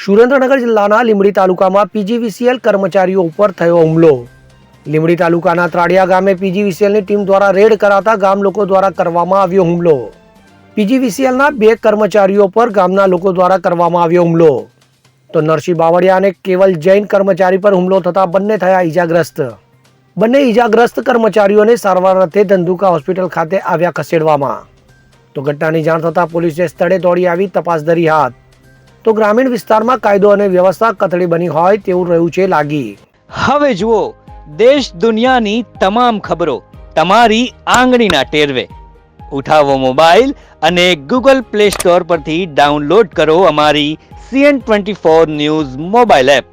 સુરેન્દ્રનગર જિલ્લાના લીંબડી તાલુકામાં પીજીવીસીએલ કર્મચારીઓ ઉપર થયો હુમલો। લીંબડી તાલુકાના ત્રાડિયા ગામે પીજીવીસીએલની ટીમ દ્વારા રેડ કરાતા ગામ લોકો દ્વારા કરવામાં આવ્યો હુમલો। પીજીવીસીએલના 2 કર્મચારીઓ પર ગામના લોકો દ્વારા કરવામાં આવ્યો હુમલો। તો નરસિંહ બાવળિયા અને કેવલ જૈન કર્મચારી પર હુમલો થતા બંને થયા ઈજાગ્રસ્ત। બંને ઈજાગ્રસ્ત કર્મચારીઓને સારવાર અર્થે ધંધુકા હોસ્પિટલ ખાતે આવ્યા ખસેડવામાં। તો ઘટનાની જાણ થતાં પોલીસે સ્થળે દોડી આવી તપાસ ધરી હાથ। તો ગ્રામીણ વિસ્તારમાં કાયદો અને વ્યવસ્થા કથળી બની હોય તેવું રહ્યું છે લાગી। હવે જુઓ દેશ દુનિયાની તમામ ખબરો તમારી આંગળીના ટેરવે। ઉઠાવો મોબાઈલ અને ગૂગલ પ્લે સ્ટોર પરથી ડાઉનલોડ કરો અમારી CN24 ન્યૂઝ મોબાઈલ એપ।